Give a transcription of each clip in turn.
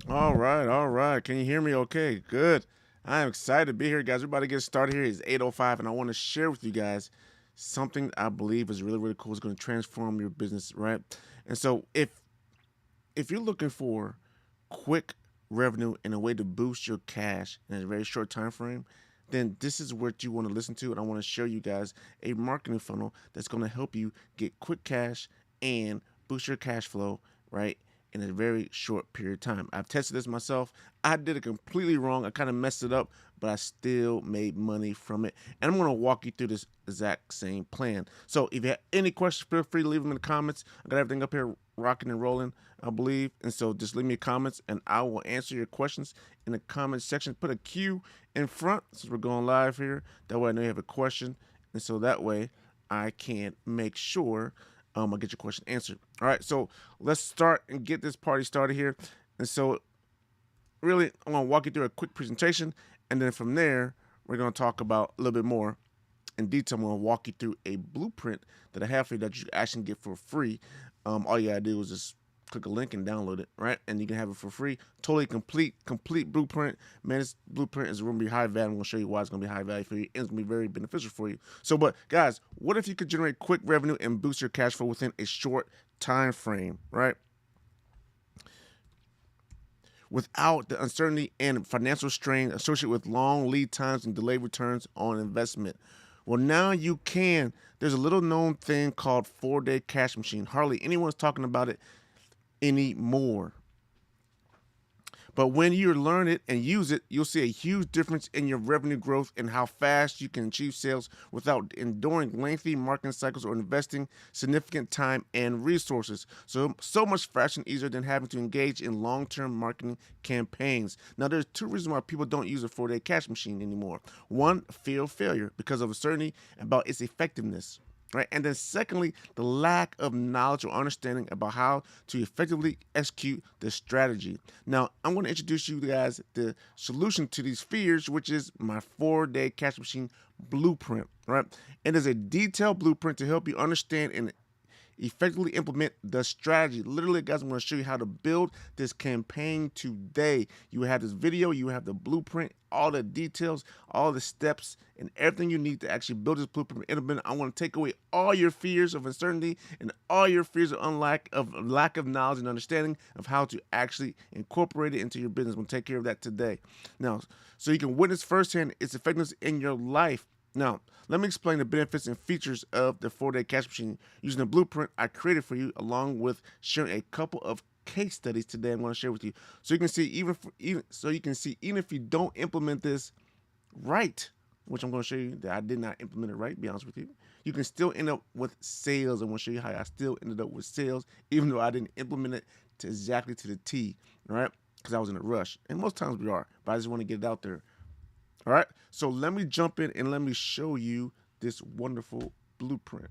All right, all right. Can you hear me okay? Good. I am excited to be here, guys. We're about to get started here. It's 8:05, and I want to share with you guys something I believe is really, really cool. It's going to transform your business, right? And so if you're looking for quick revenue and a way to boost your cash in a very short time frame, then this is what you want to listen to. And I want to show you guys a marketing funnel that's going to help you get quick cash and boost your cash flow, right? In a very short period of time. I've tested this myself. I did it completely wrong. I kind of messed it up, but I still made money from it. And I'm going to walk you through this exact same plan. So if you have any questions, feel free to leave them in the comments. I got everything up here rocking and rolling, I believe. And so just leave me comments and I will answer your questions in the comment section. Put a Q in front since we're going live here. That way I know you have a question. And so that way I can make sure I'll get your question answered. All right, so let's start and get this party started here. And so really, I'm going to walk you through a quick presentation. And then from there, we're going to talk about a little bit more in detail. I'm going to walk you through a blueprint that I have for you that you actually get for free. All you got to do is just click a link and download it, right? And you can have it for free. Totally complete blueprint. Man, this blueprint is going to be high value. I'm going to show you why it's going to be high value for you. And it's going to be very beneficial for you. So, but guys, what if you could generate quick revenue and boost your cash flow within a short time frame, right? Without the uncertainty and financial strain associated with long lead times and delayed returns on investment. Well, now you can. There's a little known thing called 4-day cash machine. Hardly anyone's talking about it anymore. But when you learn it and use it, you'll see a huge difference in your revenue growth and how fast you can achieve sales without enduring lengthy marketing cycles or investing significant time and resources. So much faster and easier than having to engage in long-term marketing campaigns. Now, there's two reasons why people don't use a 4-day cash machine anymore. One, fear of failure because of uncertainty about its effectiveness. Right. And then secondly, the lack of knowledge or understanding about how to effectively execute the strategy. Now, I'm going to introduce you guys the solution to these fears, which is my 4-day cash machine blueprint. Right. It is a detailed blueprint to help you understand and effectively implement the strategy. Literally, guys, I'm going to show you how to build this campaign today. You have this video, you have the blueprint, all the details, all the steps, and everything you need to actually build this blueprint. I want to take away all your fears of uncertainty and all your fears of lack of knowledge and understanding of how to actually incorporate it into your business. I'm going to take care of that today. Now, so you can witness firsthand its effectiveness in your life. Now, let me explain the benefits and features of the 4-day cash machine using the blueprint I created for you, along with sharing a couple of case studies today I'm going to share with you, so you can see even if you don't implement this right, which I'm going to show you that I did not implement it right. To be honest with you, you can still end up with sales. I'm going to show you how I still ended up with sales, even though I didn't implement it exactly to the T, right? Because I was in a rush, and most times we are, but I just want to get it out there. All right, so let me jump in and let me show you this wonderful blueprint.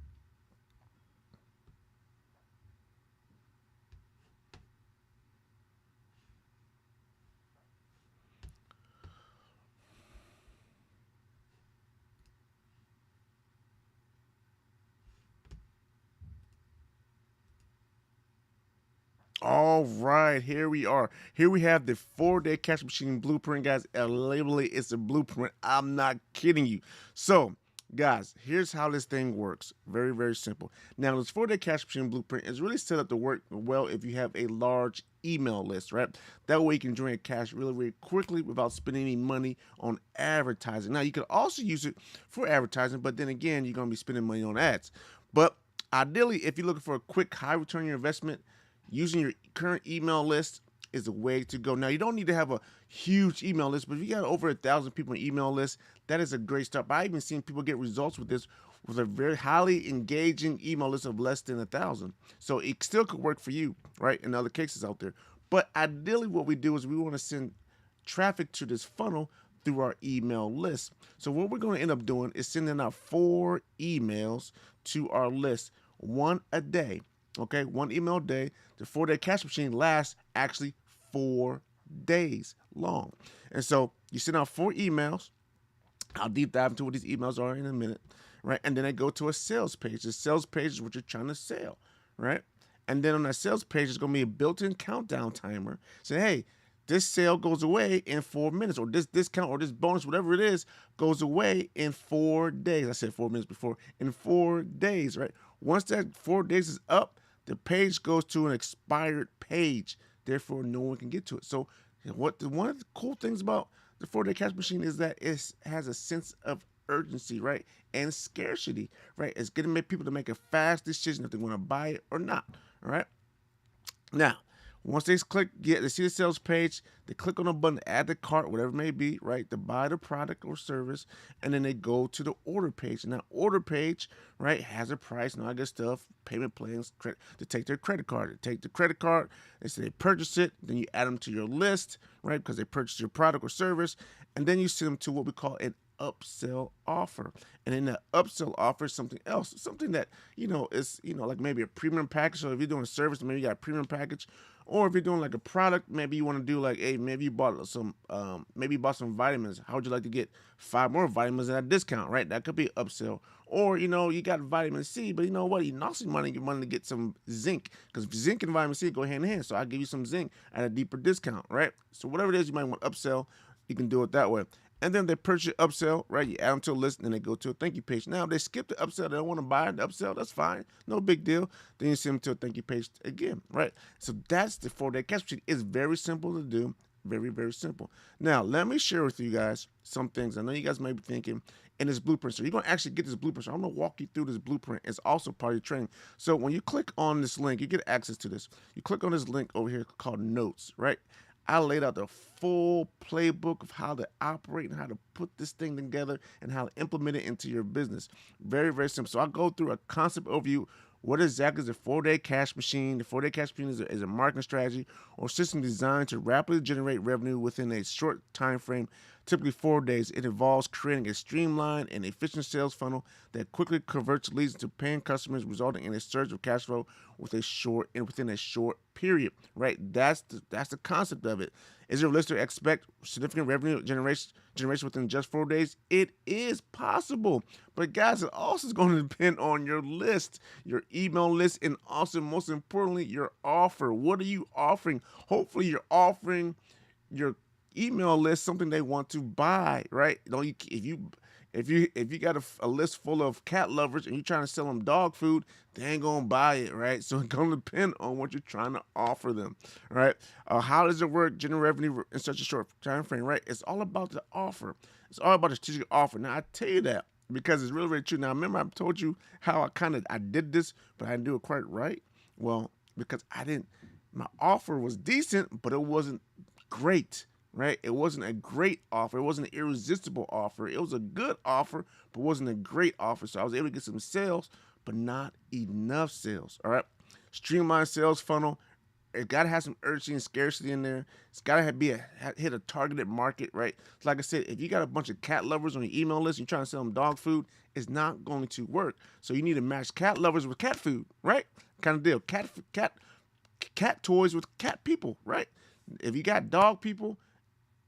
All right, here we are. Here we have the 4-day cash machine blueprint, guys. Literally, it's a blueprint. I'm not kidding you. So, guys, here's how this thing works. Very, very simple. Now, this 4-day cash machine blueprint is really set up to work well if you have a large email list, right? That way you can generate cash really, really quickly without spending any money on advertising. Now, you can also use it for advertising, but then again, you're going to be spending money on ads. But ideally, if you're looking for a quick, high return on your investment, using your current email list is the way to go. Now, you don't need to have a huge email list, but if you got over 1,000 people on email list, that is a great start. But I've even seen people get results with this with a very highly engaging email list of less than 1,000. So it still could work for you, right? In other cases out there. But ideally, what we do is we want to send traffic to this funnel through our email list. So what we're going to end up doing is sending out 4 emails to our list, one a day. Okay, one email a day. The 4-day cash machine lasts actually 4 days long. And so you send out 4 emails. I'll deep dive into what these emails are in a minute, right? And then I go to a sales page. The sales page is what you're trying to sell, right? And then on that sales page, there's going to be a built-in countdown timer. Say, hey, this sale goes away in 4 minutes, or this discount or this bonus, whatever it is, goes away in 4 days. I said 4 minutes before, in 4 days, right? Once that 4 days is up, the page goes to an expired page. Therefore, no one can get to it. So, one of the cool things about the 4-day cash machine is that it has a sense of urgency, right? And scarcity, right? It's going to make people to make a fast decision if they want to buy it or not, all right? Now, once they they see the sales page, they click on a button, add the cart, whatever it may be, right, to buy the product or service, and then they go to the order page. And that order page, right, has a price and all that good stuff, payment plans, to take their credit card. They take the credit card, they say they purchase it, then you add them to your list, right, because they purchased your product or service, and then you send them to what we call an upsell offer. And in the upsell offer is something else, something that, is, like maybe a premium package. So if you're doing a service, maybe you got a premium package, or if you're doing like a product, maybe you want to do like, hey, maybe you bought some vitamins. How would you like to get 5 more vitamins at a discount, right? That could be an upsell. Or, you got vitamin C, but you know what? You also want to get some zinc, because zinc and vitamin C go hand in hand. So I'll give you some zinc at a deeper discount, right? So whatever it is you might want to upsell, you can do it that way. And then they purchase upsell, right? You add them to a list, and then they go to a thank you page. Now, if they skip the upsell, they don't want to buy the upsell, that's fine. No big deal. Then you send them to a thank you page again, right? So that's the 4-day cash machine. It's very simple to do. Very, very simple. Now, let me share with you guys some things. I know you guys may be thinking, in this blueprint. So you're going to actually get this blueprint. So I'm going to walk you through this blueprint. It's also part of your training. So when you click on this link, you get access to this. You click on this link over here called Notes, right? I laid out the full playbook of how to operate and how to put this thing together and how to implement it into your business. Very, very simple. So I'll go through a concept overview. What exactly is a 4-day cash machine? The 4-day cash machine is a marketing strategy or system designed to rapidly generate revenue within a short time frame, typically 4 days. It involves creating a streamlined and efficient sales funnel that quickly converts leads into paying customers, resulting in a surge of cash flow within a short period. Right? That's the concept of it. Is it realistic to expect significant revenue generation within just 4 days? It is possible. But guys, it also is going to depend on your list, your email list, and also, most importantly, your offer. What are you offering? Hopefully, you're offering your email list something they want to buy, right? If you got a list full of cat lovers and you're trying to sell them dog food, they ain't gonna buy it, right? So it's gonna depend on what you're trying to offer them, right? How does it work, generate revenue in such a short time frame, right? It's all about the offer. It's all about the strategic offer. Now I tell you that because it's really, really true. Now remember I told you how I did this, but I didn't do it quite right. Well, because my offer was decent, but it wasn't great, right? It wasn't a great offer. It wasn't an irresistible offer. It was a good offer, but wasn't a great offer. So I was able to get some sales, but not enough sales. All right. Streamlined sales funnel. It got to have some urgency and scarcity in there. It's got to hit a targeted market, right? So like I said, if you got a bunch of cat lovers on your email list, and you're trying to sell them dog food, it's not going to work. So you need to match cat lovers with cat food, right? Kind of deal. Cat toys with cat people, right? If you got dog people,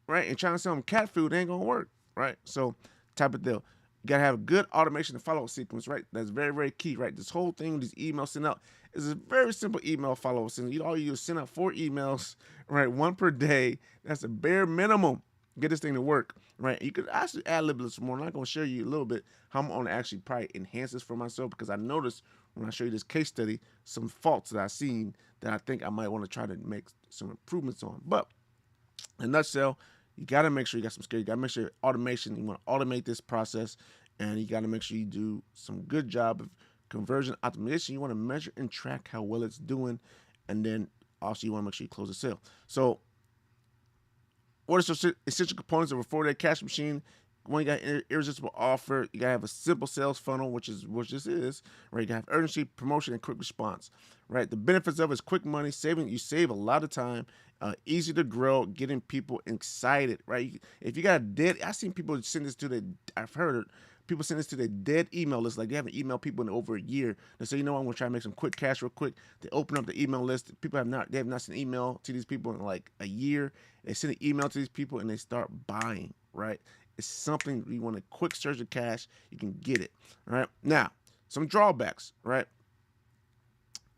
right, and trying to sell them cat food, it ain't gonna work, right? So, type of deal. You gotta have a good automation and follow-up sequence, right? That's very, very key, right? This whole thing, these emails sent out, is a very simple email follow-up. All you do is send out 4 emails, right? 1 per day. That's a bare minimum. Get this thing to work, right? You could actually add a little bit more. I'm not gonna show you a little bit how I'm gonna actually probably enhance this for myself, because I noticed when I show you this case study some faults that I've seen that I think I might want to try to make some improvements on. But in a nutshell, you got to make sure you got some skill. You got to make sure automation, you want to automate this process, and you got to make sure you do some good job of conversion optimization. You want to measure and track how well it's doing, and then also you want to make sure you close the sale. So what are some essential components of a 4-day cash machine? One, you got irresistible offer. You gotta have a simple sales funnel, which this is, right? You gotta have urgency, promotion, and quick response, right? The benefits of it is quick money, you save a lot of time, easy to grow, getting people excited, right? If you got I've seen people send this to I've heard it, people send this to their dead email list, like they haven't emailed people in over a year. They say, you know what, I'm gonna try to make some quick cash real quick. They open up the email list. They have not sent email to these people in like a year. They send an email to these people and they start buying, right? It's something you want a quick surge of cash, you can get it. All right. Now, some drawbacks, right?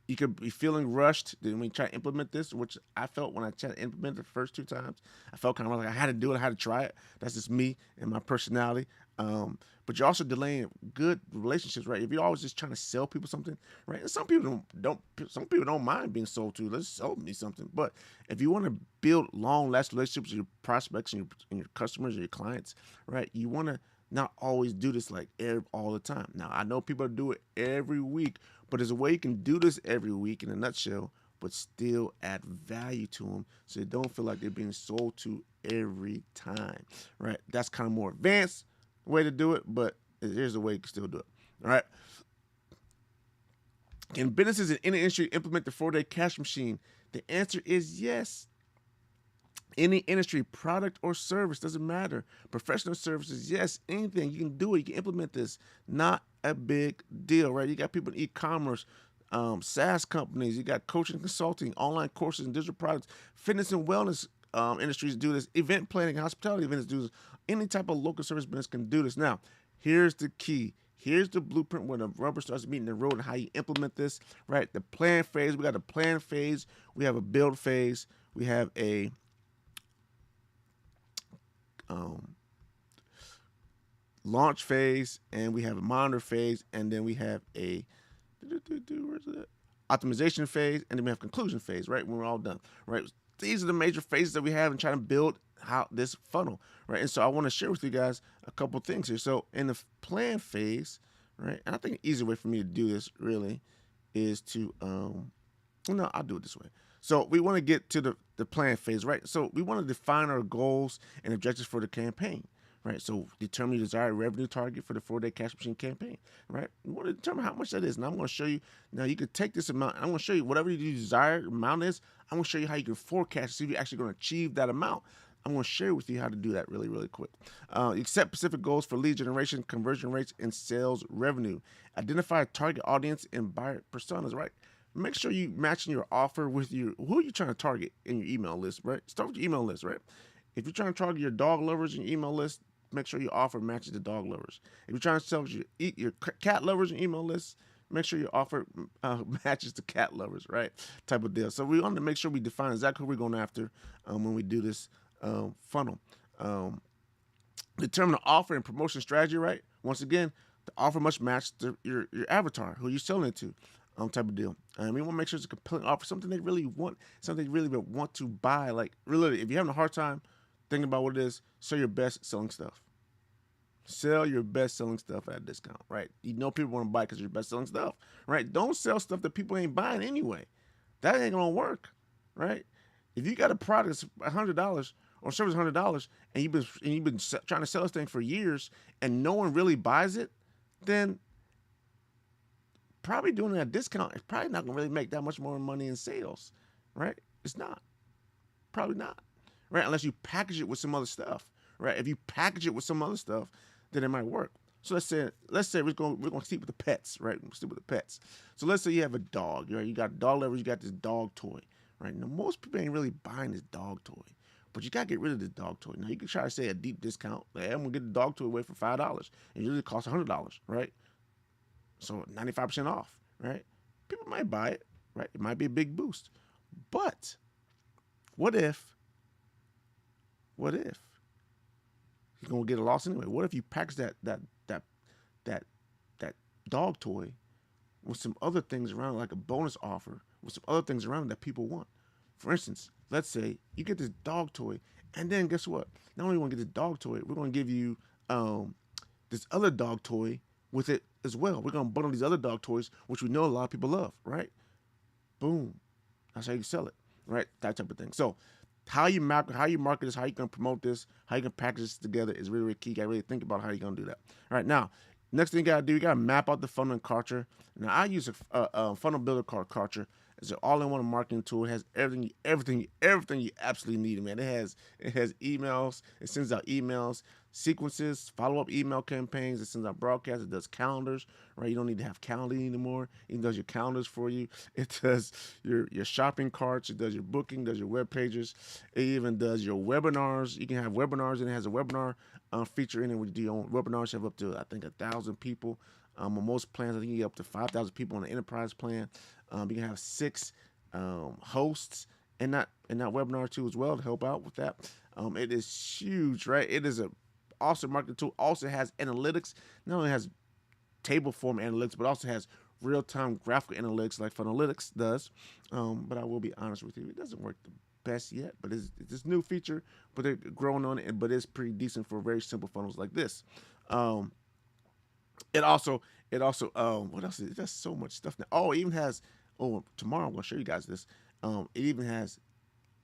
You could be feeling rushed when you try to implement this, which I felt when I tried to implement it the first two times. I felt kind of like I had to do it, I had to try it. That's just me and my personality. But you're also delaying good relationships, right? If you're always just trying to sell people something, right? And some people some people don't mind being sold to. Let's sell me something. But if you want to build long lasting relationships with your prospects and your customers or your clients, right? You want to not always do this like all the time. Now I know people do it every week, but there's a way you can do this every week in a nutshell, but still add value to them so they don't feel like they're being sold to every time, right? That's kind of more advanced way to do it, but here's the way you can still do it. All right. Can businesses in any industry implement the 4-day cash machine? The answer is yes. Any industry, product or service, doesn't matter. Professional services, yes, anything. You can do it. You can implement this. Not a big deal, right? You got people in e-commerce, SaaS companies. You got coaching, consulting, online courses, and digital products. Fitness and wellness industries do this. Event planning, hospitality events do this. Any type of local service business can do this. Now, here's the key. Here's the blueprint when the rubber starts meeting the road and how you implement this, right? The plan phase. We got a plan phase. We have a build phase. We have a um, launch phase, and we have a monitor phase, and then we have a where's that? Optimization phase, and then we have conclusion phase, right? When we're all done, right? These are the major phases that we have in trying to build how this funnel, right? And so I want to share with you guys a couple things here. So in the plan phase, right? And I think an easy way for me to do this really is to no, I'll do it this way. So we want to get to the plan phase, right? So we want to define our goals and objectives for the campaign, right? So determine your desired revenue target for the 4-day cash machine campaign, right? We want to determine how much that is. And I'm going to show you, now you can take this amount, I'm going to show you whatever your desired amount is, I'm going to show you how you can forecast, see if you're actually going to achieve that amount. I'm going to share with you how to do that really, really quick. You set specific goals for lead generation, conversion rates, and sales revenue. Identify a target audience and buyer personas, right? Make sure you matching your offer with who are you trying to target in your email list, right? Start with your email list, right? If you're trying to target your dog lovers in your email list, make sure your offer matches the dog lovers. If you're trying to sell your cat lovers in your email list, make sure your offer matches the cat lovers, right? Type of deal. So we want to make sure we define exactly who we're going after when we do this funnel. Determine the offer and promotion strategy, right? Once again, the offer must match your avatar, who you're selling it to, type of deal. And we want to make sure it's a compelling offer, something they really want, something they really want to buy. Like, really, if you're having a hard time thinking about what it is, sell your best selling stuff. Sell your best selling stuff at a discount, right? You know people want to buy because you're best selling stuff, right? Don't sell stuff that people ain't buying anyway. That ain't gonna work, right? If you got a product that's $100 or service $100 and you've been trying to sell this thing for years and no one really buys it, then probably doing it at a discount is probably not gonna really make that much more money in sales, right? It's not, probably not, right? Unless you package it with some other stuff, right? If you package it with some other stuff, then it might work. So let's say we're gonna stick with the pets, right? We'll stick with the pets. So let's say you have a dog, right? You got dog lovers, you got this dog toy, right? Now most people ain't really buying this dog toy, but you gotta get rid of this dog toy. Now you can try to say a deep discount. Like, hey, I'm gonna get the dog toy away for $5, and it usually costs $100, right? So 95% off, right? People might buy it, right? It might be a big boost, but what if you're gonna get a loss anyway? What if you package that that dog toy with some other things around, like a bonus offer with some other things around that people want? For instance, let's say you get this dog toy, and then guess what? Not only want to get this dog toy, we're gonna give you this other dog toy with it as well. We're gonna bundle these other dog toys, which we know a lot of people love, right? Boom. That's how you sell it, right? That type of thing. So how you market this, how you gonna promote this, how you can package this together is really, really key. You gotta really think about how you're gonna do that. All right, now, next thing you gotta do, you gotta map out the funnel and Kartra. Now I use a funnel builder called Kartra. It's an all-in-one marketing tool. It has everything you absolutely need, man. It has emails. It sends out emails, sequences, follow-up email campaigns. It sends out broadcasts. It does calendars, right? You don't need to have calendaring anymore. It does your calendars for you. It does your shopping carts. It does your booking. Does your web pages. It even does your webinars. You can have webinars, and it has a webinar feature in it. Where you do your own webinars. You have up to, I think, 1,000 people. On most plans, I think you get up to 5,000 people on the enterprise plan. You can have 6 hosts in that webinar too as well to help out with that. It is huge, right? It is a awesome marketing tool. Also has analytics. Not only has table form analytics, but also has real time graphical analytics like Funnelytics does. But I will be honest with you, it doesn't work the best yet. But it's this new feature, but they're growing on it. But it's pretty decent for very simple funnels like this. Um, it also what else? It does so much stuff now. Oh, it even has. Oh, tomorrow I'm gonna show you guys this. It even has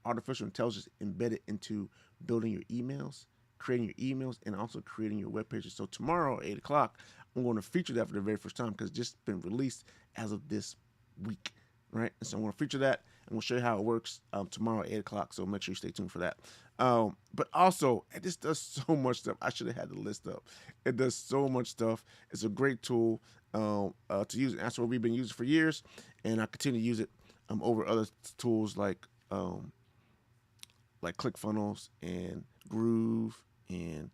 artificial intelligence embedded into building your emails, creating your emails, and also creating your web pages. So tomorrow at 8 o'clock, I'm going to feature that for the very first time because it's just been released as of this week, right? And so I'm going to feature that and we'll show you how it works tomorrow at 8 o'clock. So make sure you stay tuned for that. But also, it just does so much stuff. I should have had the list up. It does so much stuff. It's a great tool to use. And that's what we've been using for years, and I continue to use it over other tools like ClickFunnels and Groove and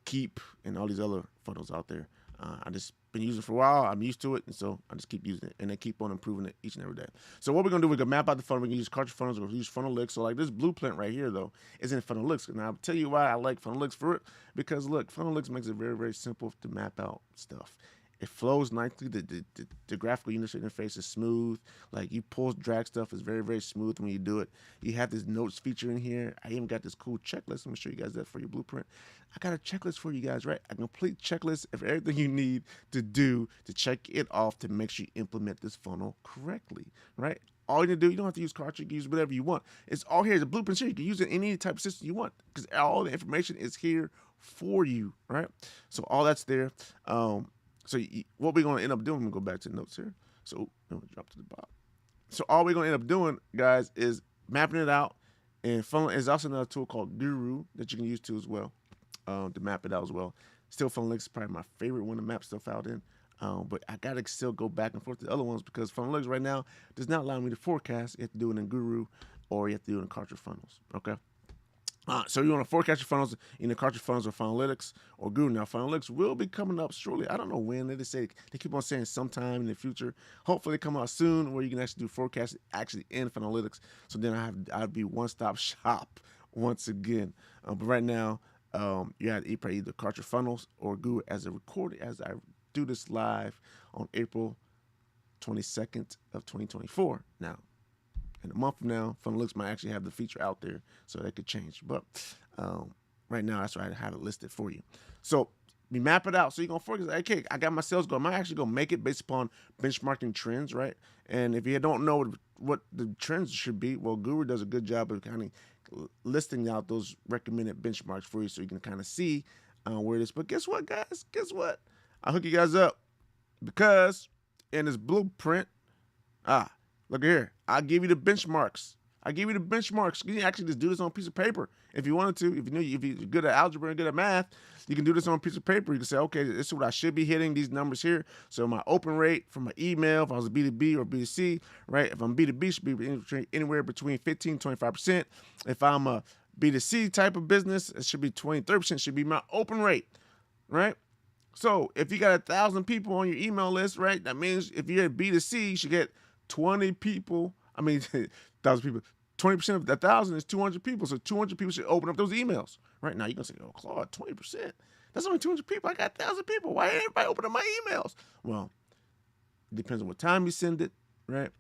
Keep and all these other funnels out there. I just been using it for a while. I'm used to it, and so I just keep using it, and they keep on improving it each and every day. So what we're gonna do, we're gonna map out the funnel. We can use Kartra funnels, or use Funnelytics. So like this blueprint right here, though, is in Funnelytics, and I'll tell you why I like Funnelytics for it. Because look, Funnelytics makes it very, very simple to map out stuff. It flows nicely. The graphical user interface is smooth. Like you pull, drag stuff is very, very smooth when you do it. You have this notes feature in here. I even got this cool checklist. I'm gonna show you guys that for your blueprint. I got a checklist for you guys, right? A complete checklist of everything you need to do to check it off to make sure you implement this funnel correctly, right? All you need to do, you don't have to use Kartra, you can use whatever you want. It's all here. The blueprint's here. You can use it in any type of system you want because all the information is here for you, right? So all that's there. So what we're going to end up doing, I'm going to go back to the notes here. So I'm going to drop to the bottom. So all we're going to end up doing, guys, is mapping it out. And Funnel is also another tool called Guru that you can use too as well to map it out as well. Still, Funnelytics is probably my favorite one to map stuff out in. But I got to still go back and forth to the other ones because Funnelytics right now does not allow me to forecast. You have to do it in Guru or you have to do it in Kartra funnels, okay? So you want to forecast your funnels in the Kartra funnels or Funnelytics or Guru. Now, Funnelytics will be coming up shortly. I don't know when. They keep on saying sometime in the future. Hopefully, they come out soon where you can actually do forecasting actually in Funnelytics. So then I'd be one-stop shop once again. But right now, you have to either Kartra funnels or Guru as a recording as I do this live on April 22nd of 2024. Now, in a month from now, Funnelytics might actually have the feature out there, so that could change. But right now, that's why I have it listed for you. So we map it out. So you're going to focus, okay, I got my sales goal. Am I actually going to make it based upon benchmarking trends, right? And if you don't know what the trends should be, well, Guru does a good job of kind of listing out those recommended benchmarks for you so you can kind of see where it is. But guess what, guys? Guess what? I'll hook you guys up because in this blueprint, look here. I'll give you the benchmarks. You can actually just do this on a piece of paper if you wanted to. If you're good at algebra and good at math, you can do this on a piece of paper. You can say, okay, this is what I should be hitting, these numbers here. So my open rate for my email, if I was a B2B or B2C, right? If I'm B2B, should be anywhere between 15 and 25%. If I'm a B2C type of business, it should be 20, 30% should be my open rate, right? So if you got 1,000 people on your email list, right? That means if you're at B2C, you should get 20 people. I mean, 1,000 people. 20% of that 1,000 is 200 people. So 200 people should open up those emails. Right now, you're going to say, oh, Claude, 20%. That's only 200 people. I got 1,000 people. Why ain't everybody opening my emails? Well, it depends on what time you send it, right?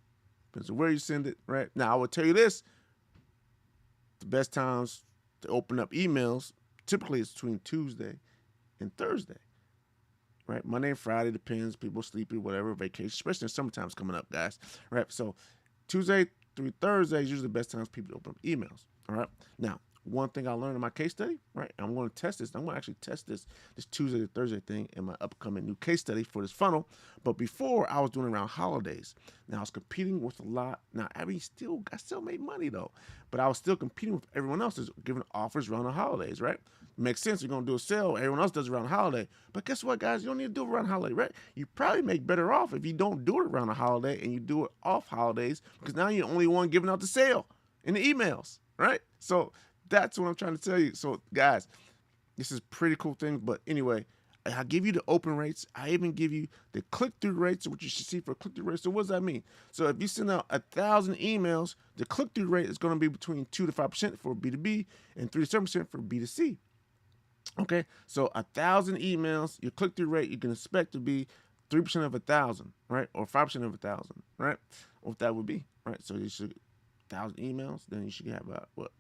Depends on where you send it, right? Now, I will tell you this. The best times to open up emails typically is between Tuesday and Thursday. Right, Monday and Friday depends. People sleepy, whatever, vacation, especially in summertime's coming up, guys. Right, so Tuesday through Thursday is usually the best times people to open up emails. All right, now one thing I learned in my case study, right? I'm going to test this. I'm going to actually test this Tuesday to Thursday thing in my upcoming new case study for this funnel. But before I was doing around holidays. Now I was competing with a lot. Now I still made money though, but I was still competing with everyone else that's giving offers around the holidays, right? Makes sense. You're going to do a sale. Everyone else does it around the holiday. But guess what, guys? You don't need to do it around the holiday, right? You probably make better off if you don't do it around the holiday and you do it off holidays because now you're the only one giving out the sale in the emails, right? So that's what I'm trying to tell you. So, guys, this is a pretty cool thing. But anyway, I give you the open rates. I even give you the click-through rates, what you should see for click-through rates. So what does that mean? So if you send out 1,000 emails, the click-through rate is going to be between 2 to 5% for B2B and 3 to 7% for B2C. Okay, so 1,000 emails, your click-through rate you can expect to be 3% of 1,000, right, or 5% of 1,000, right? What that would be, right? So you should 1,000 emails, then you should have about what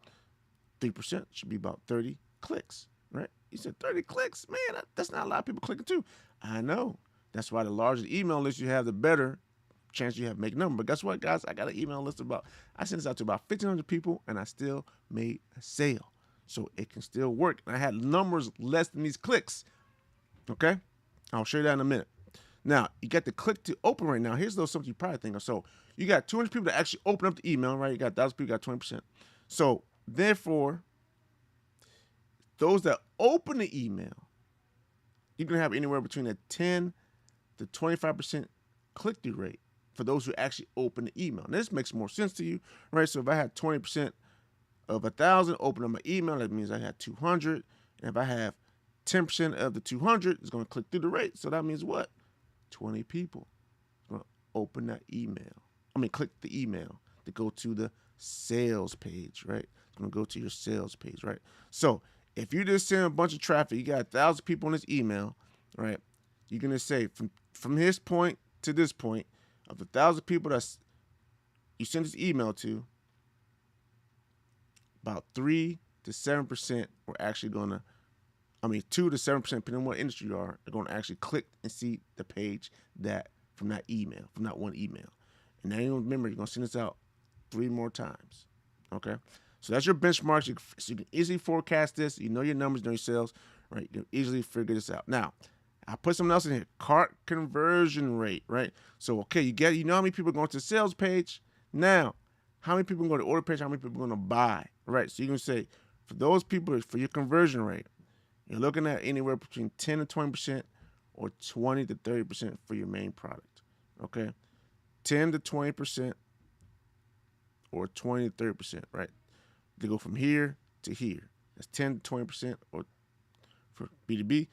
3% should be about 30 clicks, right? You said 30 clicks, man, that's not a lot of people clicking too. I know. That's why the larger the email list you have, the better chance you have to make number. But guess what, guys? I got an email list I sent this out to about 1,500 people, and I still made a sale. So it can still work. And I had numbers less than these clicks. Okay? I'll show you that in a minute. Now, you got the click to open right now. Here's something you probably think of. So you got 200 people that actually open up the email, right? You got 1,000 people, got 20%. So therefore, those that open the email, you can have anywhere between a 10 to 25% click-through rate for those who actually open the email. Now, this makes more sense to you, right? So if I had 20% of 1,000 open up my email, that means I had 200. And if I have 10% of the 200, it's going to click through the rate. So that means what? 20 people going to open that email. Click the email to go to the sales page, right? It's going to go to your sales page, right? So if you just send a bunch of traffic, you got 1,000 people on this email, right? You're going to say from this point to this point, of the 1,000 people that you send this email to, about 3 to 7% are actually going to, 2 to 7%, depending on what industry you are going to actually click and see the page from that email, from that one email. And now you remember, you're going to send this out 3 more times. Okay? So that's your benchmarks. So you can easily forecast this. You know your numbers, know your sales, right? You can easily figure this out. Now, I put something else in here. Cart conversion rate, right? So, okay, you know how many people are going to the sales page? Now, how many people are going to the order page? How many people are going to buy, right? So you can say, for those people, for your conversion rate, you're looking at anywhere between 10 to 20% or 20 to 30% for your main product, okay? 10 to 20% or 20 to 30%, right? They go from here to here. That's 10 to 20% or for B2B,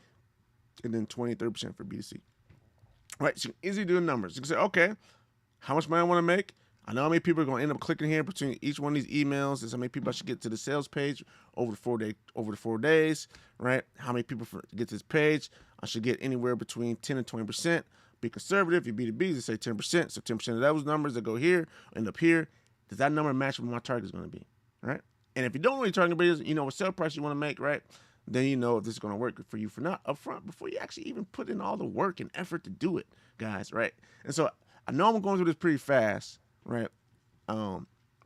and then 20 to 30% for B2C. Right, so you can easily do the numbers. You can say, okay, how much money I want to make? I know how many people are going to end up clicking here between each one of these emails. Is how many people I should get to the sales page over the 4 days, right? How many people get to this page? I should get anywhere between 10 and 20%. Be conservative. Your B2B, say 10%. So 10% of those numbers that go here end up here. Does that number match what my target is going to be, right? And if you don't know what your target is, you know what sale price you want to make, right? Then you know if this is going to work for you for not upfront before you actually even put in all the work and effort to do it, guys, right? And so I know I'm going through this pretty fast, right?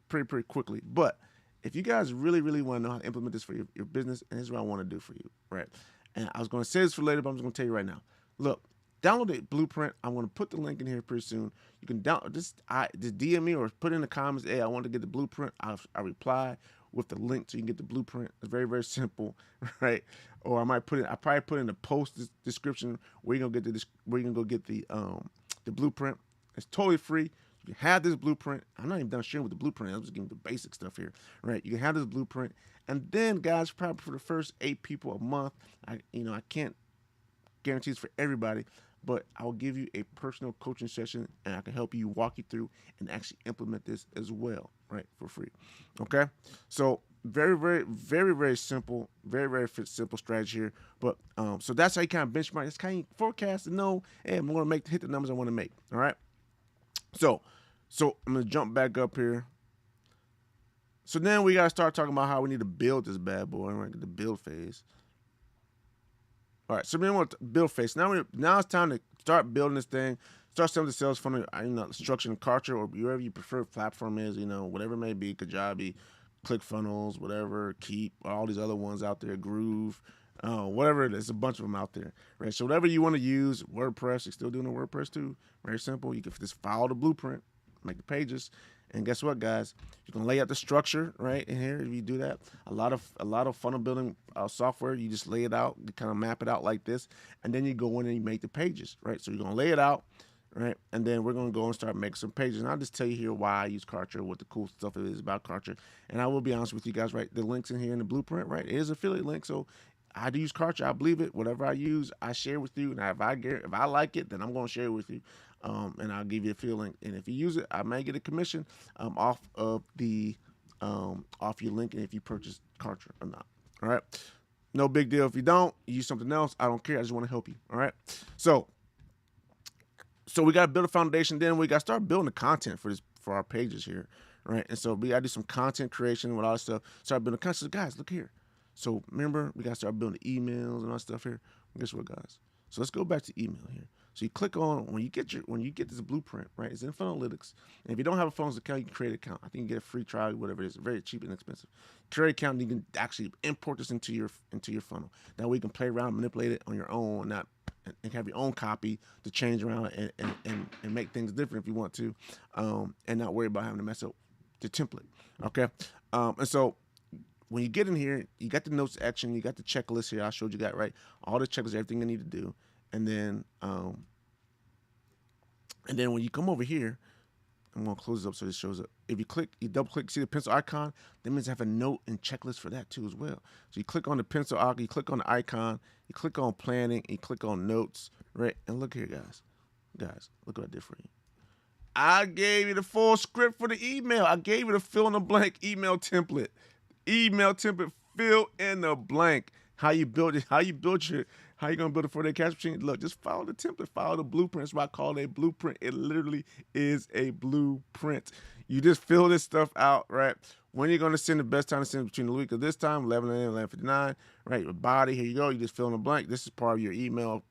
Pretty quickly. But if you guys really, really want to know how to implement this for your business, and this is what I want to do for you, right? And I was going to say this for later, but I'm just going to tell you right now. Look, download the blueprint. I'm going to put the link in here pretty soon. You can download just DM me or put in the comments, hey, I want to get the blueprint. I reply with the link so you can get the blueprint. It's very, very simple, right? Or I probably put in the post description where you're gonna get the blueprint. It's totally free. You can have this blueprint. I'm not even done sharing with the blueprint. I'm just giving the basic stuff here, right? You can have this blueprint, and then guys, probably for the first 8 people a month, I can't guarantee this for everybody, but I'll give you a personal coaching session, and I can help you walk you through and actually implement this as well, right, for free. Okay, so very, very, very, very simple, very, very simple strategy here. But so that's how you kind of benchmark. That's kind of forecast and know, hey, I'm going to hit the numbers I want to make. All right. So I'm going to jump back up here. So then we got to start talking about how we need to build this bad boy, right? The build phase. All right, so we want to build phase. Now it's time to start building this thing. Start selling the sales funnel, structure and culture, or wherever you prefer platform is, whatever it may be, Kajabi, ClickFunnels, whatever, Keep, all these other ones out there, Groove, whatever it is, a bunch of them out there, right? So whatever you want to use, WordPress, you're still doing the WordPress too, very simple. You can just follow the blueprint, make the pages, and guess what, guys? You can lay out the structure right in here. If you do that, a lot of funnel building software, you just lay it out, you kind of map it out like this, and then you go in and you make the pages, right? So you're gonna lay it out, right? And then we're gonna go and start making some pages. And I'll just tell you here why I use Kartra, what the cool stuff it is about Kartra. And I will be honest with you guys, right? The links in here in the blueprint, right? It is affiliate link, so I do use Kartra. I believe it. Whatever I use, I share with you. And if I like it, then I'm gonna share it with you, and I'll give you a feeling. And if you use it, I may get a commission off of the off your link, and if you purchase Kartra or not. All right. No big deal if you don't. You use something else. I don't care. I just want to help you. All right. So we got to build a foundation. Then we got to start building the content for our pages here, right? And so we got to do some content creation with all this stuff. Start building content. So guys, look here. So remember, we got to start building emails and all that stuff here. Guess what, guys? So let's go back to email here. So you click on when you get this blueprint, right? It's in Funnelytics. And if you don't have a Funnels account, you can create an account. I think you can get a free trial, whatever it is. Very cheap and inexpensive. Create an account, and you can actually import this into your funnel. That way you can play around, manipulate it on your own, and have your own copy to change around and make things different if you want to, and not worry about having to mess up the template. Okay, and so when you get in here, you got the notes action, you got the checklist here. I showed you that, right? All the checklists, everything you need to do, and then when you come over here, I'm gonna close this up so this shows up. If you double click, see the pencil icon, that means I have a note and checklist for that too as well. So you click on the pencil icon, you click on the icon, you click on planning, and you click on notes, right? And look here, guys. Guys, look what I did for you. I gave you the full script for the email. I gave you the fill in the blank email template. Email template, fill in the blank. How you build it, how you gonna build a 4-day cash machine? Look, just follow the template, follow the blueprint. That's why I call it a blueprint. It literally is a blueprint. You just fill this stuff out, right? When you're gonna send, the best time to send between the week of this time, 11 a.m. 11:59, right? Your body, here you go. You just fill in the blank. This is part of your email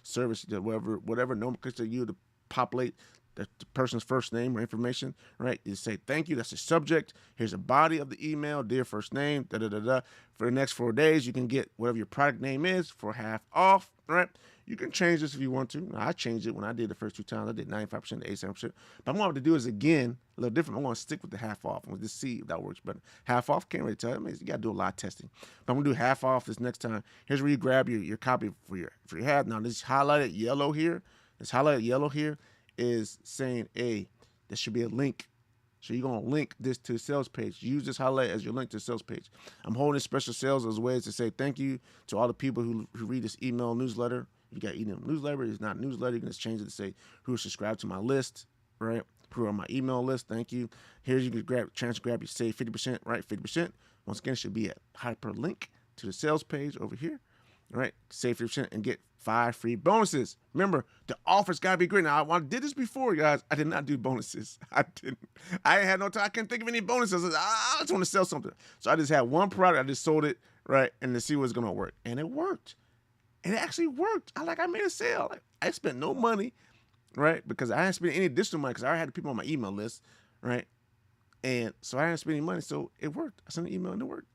service, whatever nomenclature you to populate the person's first name or information, right? You say thank you. That's the subject. Here's the body of the email. Dear first name. Da da da da. For the next 4 days, you can get whatever your product name is for half off, right? You can change this if you want to. Now, I changed it when I did the first 2 times. I did 95% to 87%. But I'm going to do is again a little different. I'm going to stick with the half off. I'm going to just see if that works better. Half off, can't really tell. I mean, you got to do a lot of testing. But I'm going to do half off this next time. Here's where you grab your copy for your hat. Now this highlighted yellow here. This highlighted yellow here is saying, hey, there should be a link. So you're going to link this to the sales page. Use this highlight as your link to the sales page. I'm holding special sales as ways to say thank you to all the people who read this email newsletter. You got email newsletter. It's not newsletter. You can just change it to say who is subscribed to my list, right? Who are on my email list. Thank you. Here's you can grab your save 50%, right? 50%. Once again, it should be a hyperlink to the sales page over here. Right, save 50% and get 5 free bonuses. Remember, the offer's gotta be great. Now, I did this before, guys. I did not do bonuses. I didn't. I had no time. I couldn't think of any bonuses. I just want to sell something. So I just had one product. I just sold it, right, and to see what's gonna work. And it worked. And it actually worked. I made a sale. I spent no money, right, because I didn't spend any additional money because I already had the people on my email list, right, and so I didn't spend any money. So it worked. I sent an email and it worked.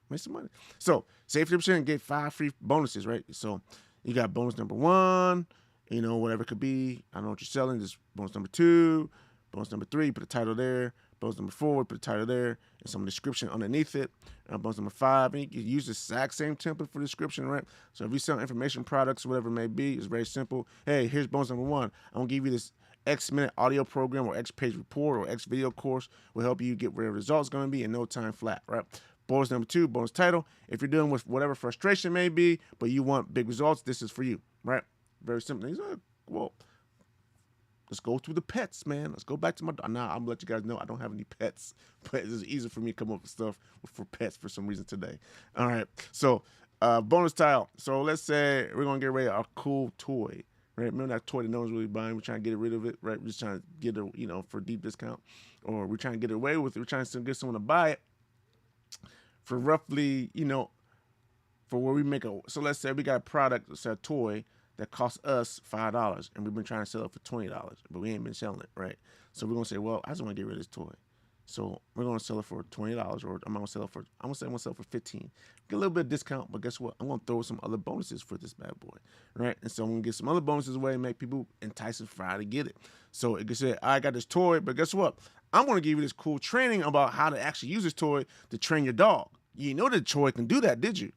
Make some money. So save 50% and get 5 free bonuses, right? So you got bonus number 1, whatever it could be. I don't know what you're selling. Just bonus number 2, bonus number 3, put the title there. Bonus number 4, put the title there and some description underneath it. Bonus number 5, and you can use the exact same template for description, right? So if you sell information products, whatever it may be, it's very simple. Hey, here's bonus number 1. I'm gonna give you this X minute audio program or X page report or X video course will help you get where the results going to be in no time flat, right? Bonus number 2, bonus title. If you're dealing with whatever frustration may be, but you want big results, this is for you, right? Very simple. Well, let's go through the pets, man. Let's go back to my. Now I'm gonna let you guys know I don't have any pets, but it's easy for me to come up with stuff for pets for some reason today. All right, so bonus title. So let's say we're gonna get rid of a cool toy, right? Remember that toy that no one's really buying? We're trying to get rid of it, right? We're just trying to get it, for deep discount, or we're trying to get away with it. We're trying to get someone to buy it for roughly, for where we make so let's say we got a product, let's say a toy that costs us $5 and we've been trying to sell it for $20, but we ain't been selling it, right? So we're gonna say, well, I just want to get rid of this toy. So we're gonna sell it for $20, or I'm gonna sell it for 15. Get a little bit of discount, but guess what? I'm gonna throw some other bonuses for this bad boy, right? And so I'm gonna get some other bonuses away and make people entice and fry to get it. So it can say, I got this toy, but guess what? I'm gonna give you this cool training about how to actually use this toy to train your dog. You didn't know that toy can do that, did you?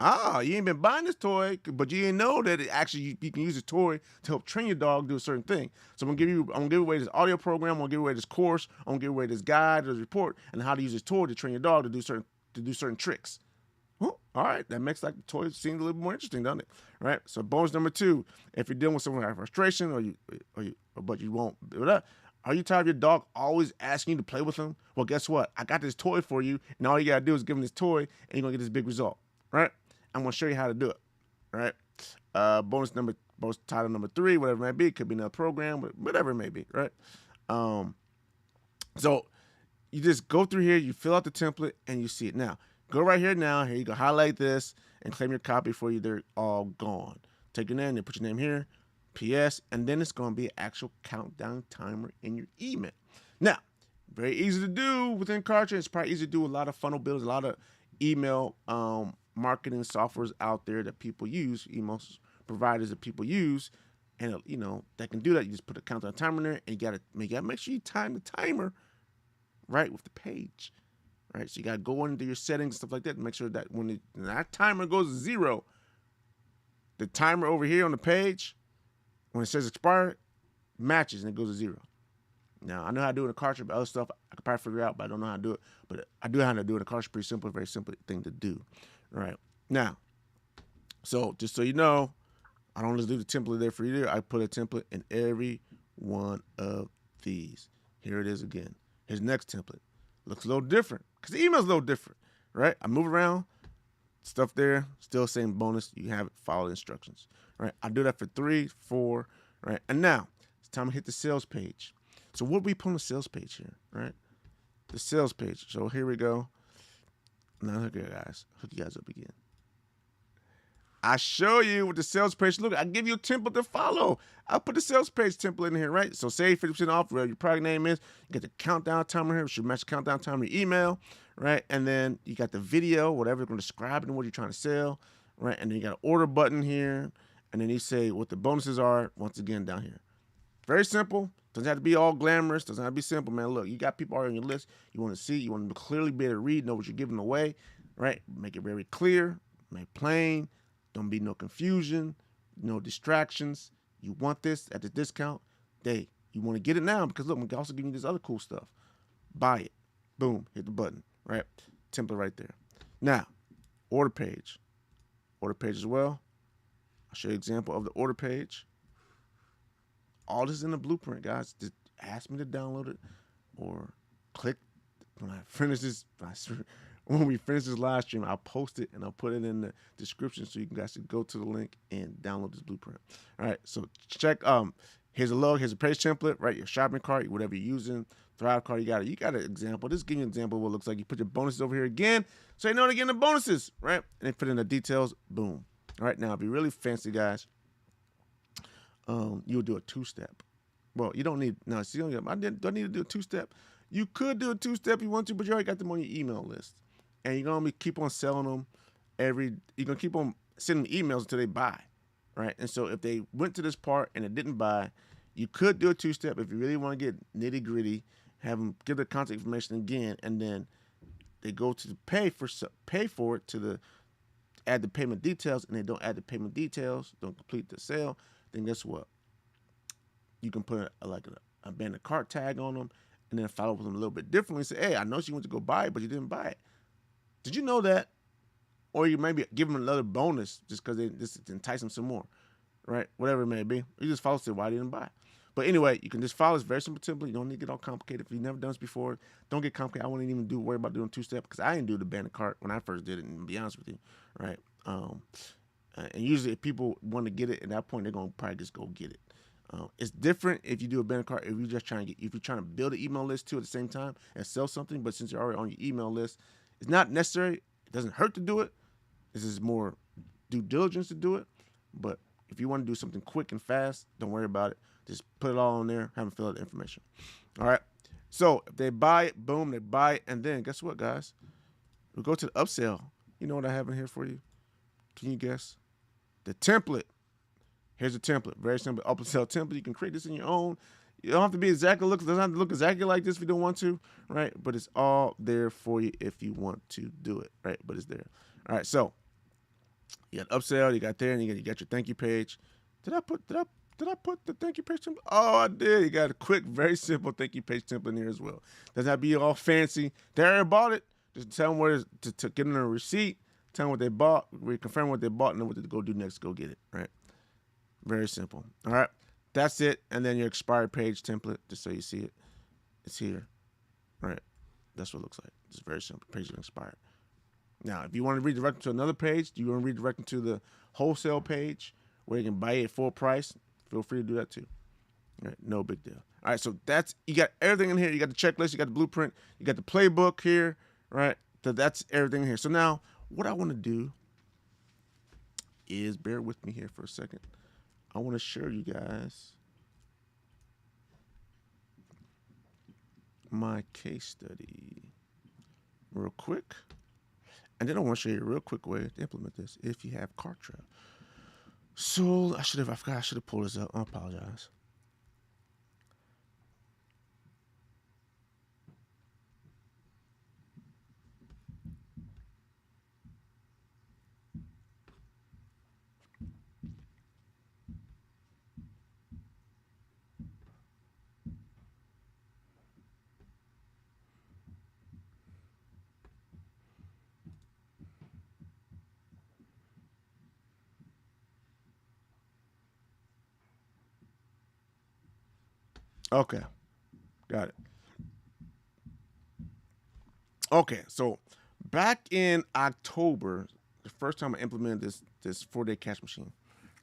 You ain't been buying this toy, but you didn't know that you can use a toy to help train your dog do a certain thing. So I'm gonna give away this audio program. I'm gonna give away this course. I'm gonna give away this guide, this report, and how to use this toy to train your dog to do certain tricks. Well, All right, that makes like the toy seem a little more interesting, doesn't it? Right. So bonus number 2, if you're dealing with someone who has frustration, but you won't, are you tired of your dog always asking you to play with him? Well, guess what? I got this toy for you, and all you gotta do is give him this toy, and you're gonna get this big result. Right. I'm gonna show you how to do it. Right. Bonus title number 3, whatever it may be, it could be another program, whatever it may be. Right. Um, so you just go through here, you fill out the template, and you see it. Now, go right here now. Here you go, highlight this and claim your copy for you. They're all gone. Take your name, you put your name here, PS, and then it's going to be an actual countdown timer in your email. Now, very easy to do within Kartra. It's probably easy to do with a lot of funnel builders, a lot of email marketing softwares out there that people use, email providers that people use, and that can do that. You just put a countdown timer in there, and you gotta make sure you time the timer right with the page, right? So you gotta go into your settings and stuff like that and make sure that when that timer goes to 0, the timer over here on the page, when it says expired, matches and it goes to 0. Now I know how to do it in Kartra, but other stuff I could probably figure out, but I don't know how to do it. But I do know how to do it in Kartra. Pretty simple, very simple thing to do, right? Now, so just so you know, I don't just do the template there for you. I put a template in every one of these. Here it is again. Here's the next template. Looks a little different because the email's a little different, right? I move around, stuff there, still same bonus. You have it, follow the instructions, right? I do that for 3, 4, right? And now it's time to hit the sales page. So what do we put on the sales page here, right? The sales page. So here we go. Now look here, guys. Hook you guys up again. I show you what the sales page look. I give you a template to follow. I'll put the sales page template in here, right? So say 50% off, whatever your product name is. You get the countdown timer here. It should match the countdown timer in your email, right? And then you got the video, whatever you're going to describe and what you're trying to sell, right? And then you got an order button here. And then you say what the bonuses are, once again, down here. Very simple. Doesn't have to be all glamorous. Doesn't have to be simple, man. Look, you got people already on your list. You want to see. You want to clearly be able to read, know what you're giving away, right? Make it very clear. Make it plain. Don't be no confusion, no distractions. You want this at the discount. You want to get it now because look, we can also give you this other cool stuff. Buy it. Boom. Hit the button. Right? Template right there. Now, order page. Order page as well. I'll show you an example of the order page. All this is in the blueprint, guys. Just ask me to download it or click when I finish this. When we finish this live stream, I'll post it and I'll put it in the description so you can guys go to the link and download this blueprint. All right, so check. Here's a logo. Here's a page template. Right, your shopping cart, whatever you're using. Thrive cart. You got it. You got an example. This is giving you an example of what it looks like. You put your bonuses over here again, so you know to get the bonuses, right? And then put in the details. Boom. All right, now if you're really fancy, guys, you'll do a 2-step. Well, you don't need now. See, don't need to do a 2-step. You could do a 2-step if you want to, but you already got them on your email list. And you're gonna keep on selling them you're gonna keep on sending them emails until they buy, right? And so if they went to this part and it didn't buy, you could do a 2-step if you really want to get nitty gritty, have them give their contact information again, and then they go to pay for it add the payment details, and they don't add the payment details, don't complete the sale, then guess what? You can put a abandoned cart tag on them, and then follow up with them a little bit differently. Say, hey, I know you went to go buy it, but you didn't buy it. Did you know that? Or you maybe give them another bonus just because just to entice them some more, right? Whatever it may be. You just follow why you didn't buy it. But anyway, you can just follow this very simple template. You don't need to get all complicated. If you've never done this before, don't get complicated. I wouldn't even worry about doing 2-step because I didn't do the abandoned cart when I first did it, and to be honest with you, right? And usually if people want to get it at that point, they're going to probably just go get it. It's different if you do a abandoned cart if you're trying to build an email list too at the same time and sell something. But since you're already on your email list, it's not necessary. It doesn't hurt to do it. This is more due diligence to do it. But if you want to do something quick and fast, don't worry about it. Just put it all on there. Have them fill out the information. All right. So if they buy it, boom, they buy it. And then guess what, guys? We go to the upsell. You know what I have in here for you? Can you guess? The template. Here's a template. Very simple upsell template. You can create this in your own. You don't have to be exactly doesn't have to look exactly like this if you don't want to, right? But it's all there for you if you want to do it, right? But it's there. All right, so you got upsell, you got there, and you got your thank you page. Did I put the thank you page template? Oh, I did. You got a quick, very simple thank you page template in here as well. Doesn't have to be all fancy. They already bought it. Just tell them where to get them a receipt. tell them what they bought, we confirm what they bought, and then what to go do next. Go get it. Right. Very simple. All right. That's it. And then your expired page template, just so you see it. It's here. All right. That's what it looks like. It's very simple. Page is expired. Now, if you want to redirect them to another page, you want to redirect them to the wholesale page where you can buy it at full price, feel free to do that too. All right, no big deal. All right, so that's, you got everything in here. You got the checklist, you got the blueprint, you got the playbook here, right? So that's everything here. So now what I want to do is, bear with me here for a second. I want to show you guys my case study real quick. And then I want to show you a real quick way to implement this if you have Kartra. So I forgot I should have pulled this up. I apologize. Okay, got it. Okay, so back in October, the first time I implemented this 4-day cash machine,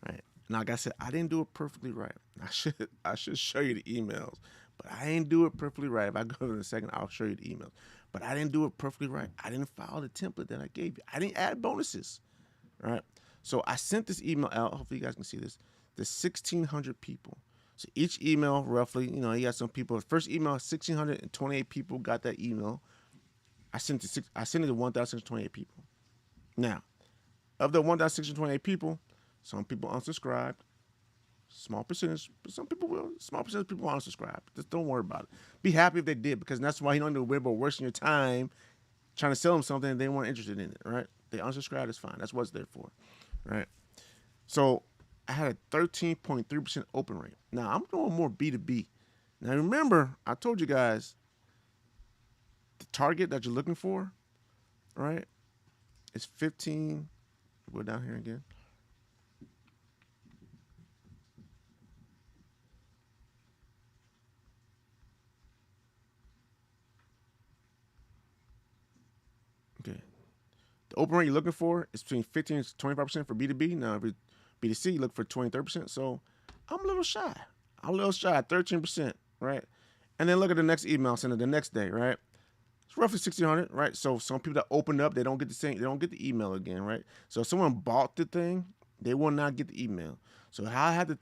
right? And like I said, I didn't do it perfectly right. I should show you the emails, but I didn't do it perfectly right. If I go in a second, I'll show you the emails. But I didn't do it perfectly right. I didn't follow the template that I gave you. I didn't add bonuses, right? So I sent this email out. Hopefully you guys can see this. The 1,600 people. So each email, roughly, you know, you got some people. The first email, 1,628 people got that email. I sent it to 1,628 people. Now, of the 1,628 people, some people unsubscribed. Small percentage, but some people will. Small percentage of people unsubscribe. Just don't worry about it. Be happy if they did, because that's why you don't need to worry about wasting your time trying to sell them something and they weren't interested in it, right? They unsubscribe, it's fine. That's what it's there for, right? So I had a 13.3% open rate. Now I'm doing more B2B. Now remember, I told you guys the target that you're looking for, right? Is 15. Go down here again. Okay. The open rate you're looking for is between 15 to 25% for B2B. Now, if it's B2C, you look for 20, 30%. So I'm a little shy. 13%, right? And then look at the next email sent the next day, right? It's roughly 1,600, right? So some people that opened up, they don't get they don't get the email again, right? So if someone bought the thing, they will not get the email. So how I had to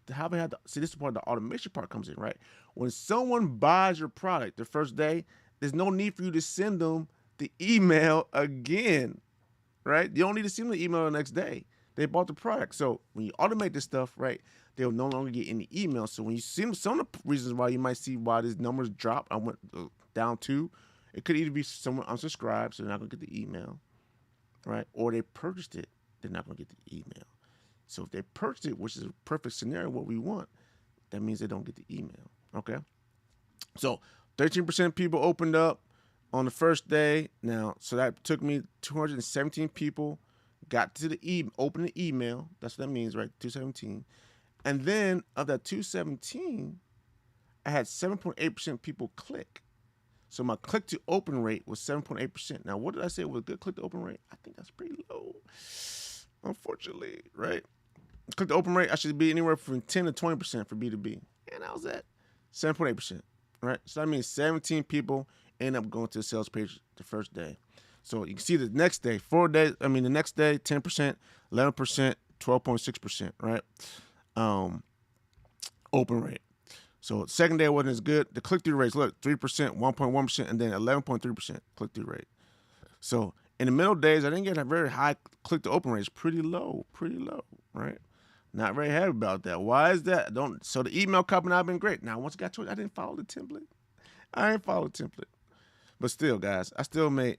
see, this is part of the automation part comes in, right? When someone buys your product the first day, there's no need for you to send them the email again, right? You don't need to send them the email the next day. They bought the product. So when you automate this stuff, right, they'll no longer get any emails. So when you see them, some of the reasons why you might see why these numbers drop, I went down to, it could either be someone unsubscribed, so they're not gonna get the email, right? Or they purchased it, they're not gonna get the email. So if they purchased it, which is a perfect scenario, what we want, that means they don't get the email. Okay. So 13% people opened up on the first day. Now, so that took me 217 people got to the open the email. That's what that means, right? 217. And then of that 217, I had 7.8% people click. So my click to open rate was 7.8%. Now, what did I say was a good click to open rate? I think that's pretty low, unfortunately, right? Click to open rate, I should be anywhere from 10 to 20% for B2B. And I was at 7.8%, right? So that means 17 people end up going to the sales page the first day. So you can see the next day, the next day, 10%, 11%, 12.6%, right? Open rate. So second day wasn't as good. The click-through rates, look, 3%, 1.1%, and then 11.3% click-through rate. So in the middle days, I didn't get a very high click-to-open rates. Pretty low, right? Not very happy about that. Why is that? So the email copy now been great. Now, once I got to it, I didn't follow the template. But still, guys, I still made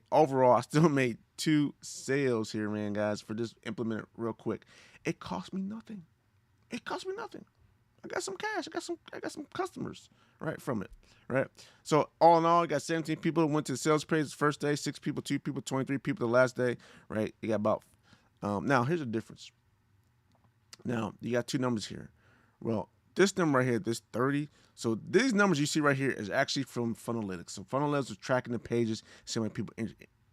2 sales here, man, guys, for this implement it real quick. It cost me nothing. I got some cash. I got some customers, right, from it, right? So all in all, I got 17 people who went to the sales page the first day, 6 people, 2 people, 23 people the last day, right? You got about Now, here's the difference. Now, you got two numbers here. Well, this number right here, this 30. So these numbers you see right here is actually from Funnelytics. So Funnelytics was tracking the pages, seeing how many people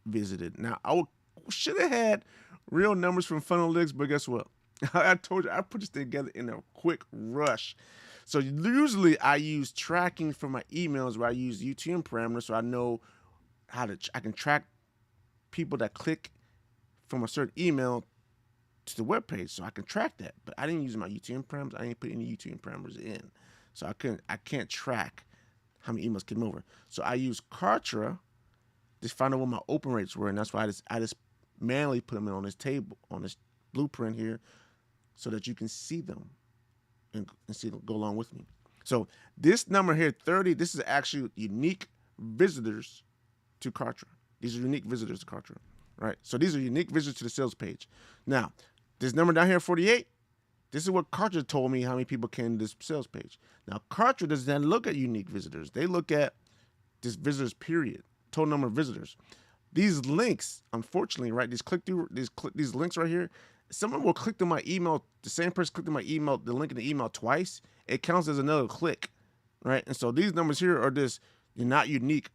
visited. Now, should have had real numbers from Funnelytics, but guess what? I told you, I put this together in a quick rush. So usually I use tracking for my emails where I use UTM parameters so I know I can track people that click from a certain email to the web page, so I can track that. But I didn't use my UTM parameters. I didn't put any UTM parameters in, so I can't track how many emails came over. So I use Kartra to find out what my open rates were, and that's why I just manually put them in on this table, on this blueprint here, so that you can see them and see them go along with me. So this number here, 30, this is actually unique visitors to Kartra. These are unique visitors to Kartra, right? So these are unique visitors to the sales page. Now, this number down here, 48, this is what Kartra told me how many people came to this sales page. Now, Kartra doesn't look at unique visitors. They look at this visitors period, total number of visitors. These links, unfortunately, right, these links right here, someone will click on my email, the same person clicked on my email, the link in the email twice, it counts as another click, right? And so these numbers here are just not unique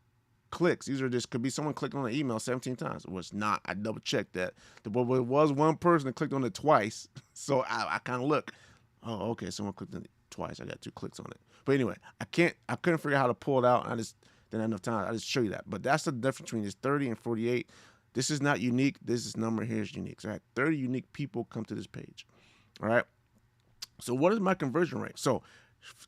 clicks. These are just, could be someone clicked on the email 17 times. It was not. I double checked that. But it was one person that clicked on it twice. So I kind of look, oh, okay, someone clicked on it twice. I got 2 clicks on it. But anyway, I couldn't figure out how to pull it out. And I just didn't have enough time. I just show you that. But that's the difference between this 30 and 48. This is not unique. This number here is unique. So I had 30 unique people come to this page. All right. So what is my conversion rate? So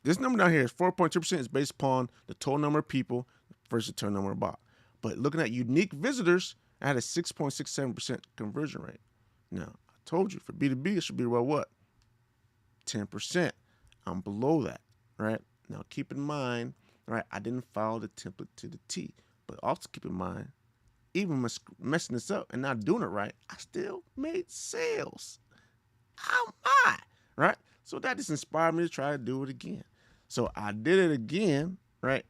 this number down here is 4.2% is based upon the total number of people versus the total number of bought. But looking at unique visitors, I had a 6.67% conversion rate. Now, I told you for B2B, it should be about what? 10%. I'm below that, right? Now, keep in mind, right, I didn't follow the template to the T. But also keep in mind, even messing this up and not doing it right, I still made sales. How am I? Right? So that just inspired me to try to do it again. So I did it again, right,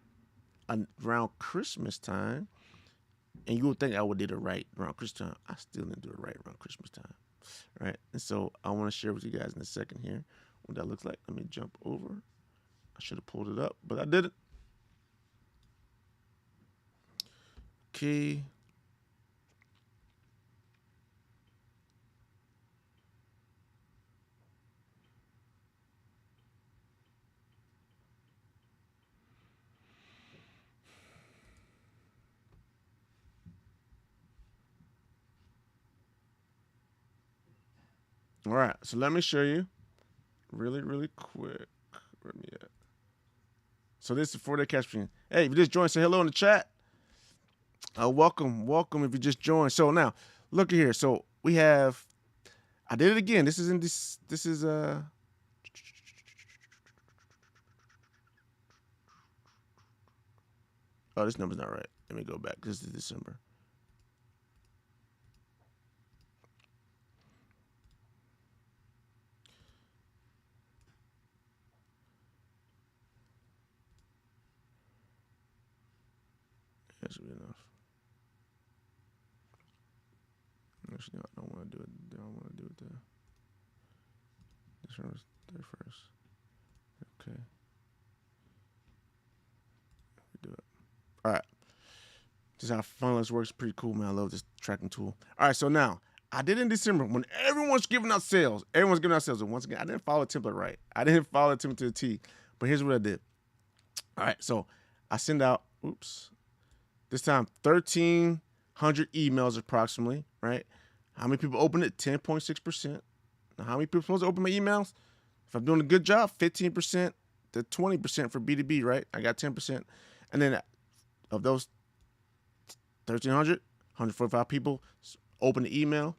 around Christmas time. And you would think I would did it right around Christmas time. I still didn't do it right around Christmas time, right? And so I want to share with you guys in a second here what that looks like. Let me jump over. I should have pulled it up, but I didn't. Okay. All right, so let me show you really quick. Where me at? So this is 4-day cash machine. Hey, if you just joined, say hello in the chat. Welcome if you just joined. So now, look at here. So we have, I did it again. This is oh, this number's not right. Let me go back. This is December. That should be enough. Actually, no, I don't want to do it. I don't want to do it there. This one was there first. Okay. We do it. All right. This is how Funnelytics works. Pretty cool, man. I love this tracking tool. All right, so now I did in December when everyone's giving out sales. Everyone's giving out sales. And once again, I didn't follow the template right. I didn't follow the template to the T. But here's what I did. All right, so I send out, this time 1,300 emails approximately, right? How many people open it? 10.6%. Now, how many people are supposed to open my emails? If I'm doing a good job, 15% to 20% for B2B, right? I got 10%. And then of those 1,300, 145 people open the email,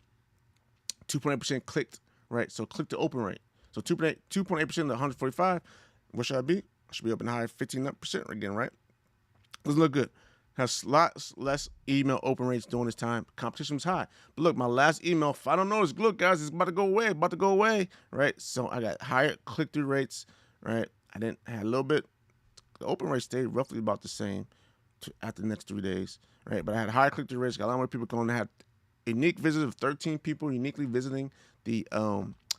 2.8% clicked, right? So click the open rate. So 2.8% of the 145, where should I be? I should be up in high 15% again, right? Doesn't look good. Has lots less email open rates during this time. Competition was high. But look, my last email, if I don't notice, look, guys, it's about to go away, right? So I got higher click-through rates, right? I had a little bit, the open rate stayed roughly about the same after the next 3 days, right? But I had higher click-through rates, got a lot more people going. I had unique visitors of 13 people uniquely visiting the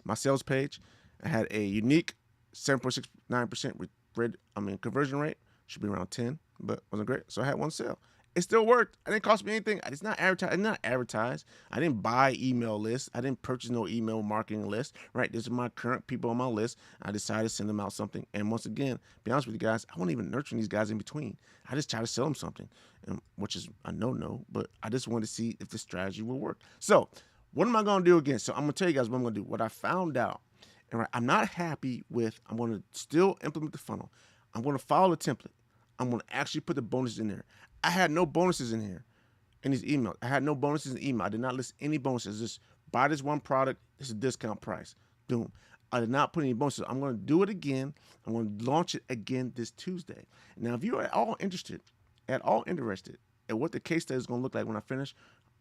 my sales page. I had a unique 7.69% conversion rate. Should be around 10, but wasn't great. So I had one sale. It still worked. It didn't cost me anything. It's not advertised. I did not advertise. I didn't buy email lists. I didn't purchase no email marketing list. Right. These are my current people on my list. I decided to send them out something. And once again, be honest with you guys, I wasn't even nurturing these guys in between. I just try to sell them something, which is a no-no. But I just wanted to see if the strategy will work. So what am I going to do again? So I'm going to tell you guys what I'm going to do. What I found out, and right, I'm not happy with. I'm going to still implement the funnel. I'm going to follow the template. I'm going to actually put the bonuses in there. I had no bonuses in here in these emails. I had no bonuses in email. I did not list any bonuses. Just buy this one product. It's a discount price. Boom. I did not put any bonuses. I'm going to do it again. I'm going to launch it again this Tuesday. Now, if you are at all interested at what the case study is going to look like when I finish,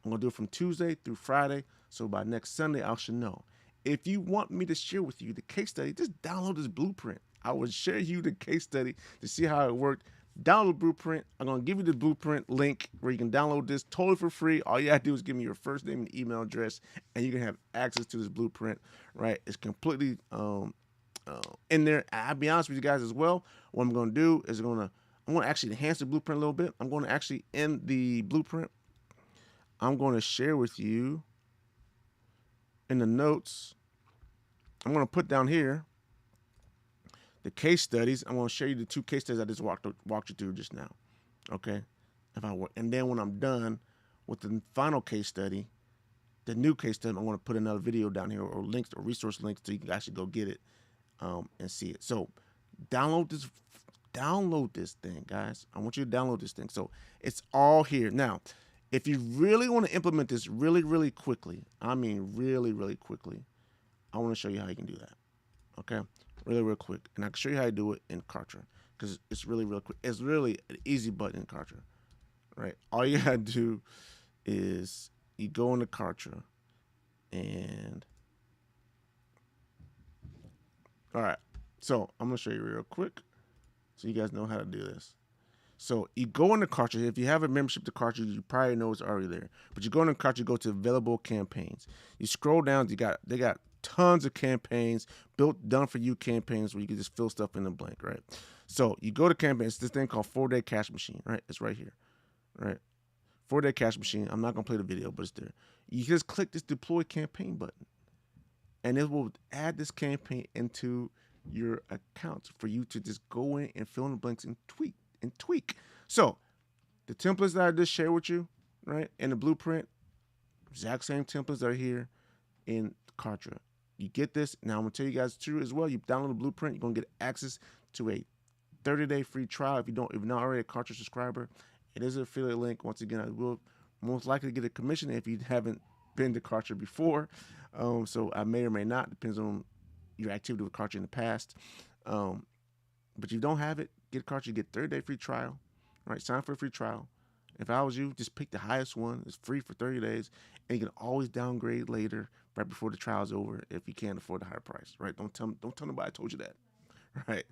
I'm going to do it from Tuesday through Friday. So by next Sunday, I should know. If you want me to share with you the case study, just download this blueprint. I will share you the case study to see how it worked. Download the blueprint. I'm going to give you the blueprint link where you can download this totally for free. All you have to do is give me your first name and email address, and you can have access to this blueprint, right? It's completely in there. I'll be honest with you guys as well. What I'm going to do is I'm going to actually enhance the blueprint a little bit. I'm going to actually, in the blueprint, I'm going to share with you in the notes. I'm going to put down here the case studies. I'm going to show you the 2 case studies I just walked you through just now. Okay, and then when I'm done with the final case study, the new case study, I'm going to put another video down here or links or resource links so you can actually go get it and see it. So download this thing, guys. I want you to download this thing. So it's all here now. If you really want to implement this really quickly, I mean really quickly, I want to show you how you can do that. Okay, real quick, and I can show you how to do it in Kartra because it's really quick. It's really an easy button in Kartra, right? All you gotta do is you go into Kartra, and all right. So I'm gonna show you real quick, so you guys know how to do this. So you go into Kartra. If you have a membership to Kartra, you probably know it's already there. But you go into Kartra, you go to available campaigns. You scroll down. They got tons of campaigns done for you campaigns where you can just fill stuff in the blank, right? So you go to campaigns. It's this thing called 4-Day Cash Machine, right? It's right here, right? 4-Day Cash Machine. I'm not gonna play the video, but it's there. You just click this deploy campaign button, and it will add this campaign into your account for you to just go in and fill in the blanks and tweak. So the templates that I just shared with you, right, in the blueprint, exact same templates that are here in Kartra. You get this. Now I'm gonna tell you guys too as well. You download the blueprint, you're gonna get access to a 30-day free trial. If you're not already a Kartra subscriber, it is an affiliate link. Once again, I will most likely get a commission if you haven't been to Kartra before. So I may or may not, depends on your activity with Kartra in the past. But if you don't have it, get Kartra, you get 30-day free trial. Right, sign for a free trial. If I was you, just pick the highest one. It's free for 30 days, and you can always downgrade later, right before the trial's over, if you can't afford the higher price. Right? Don't tell nobody I told you that. Right?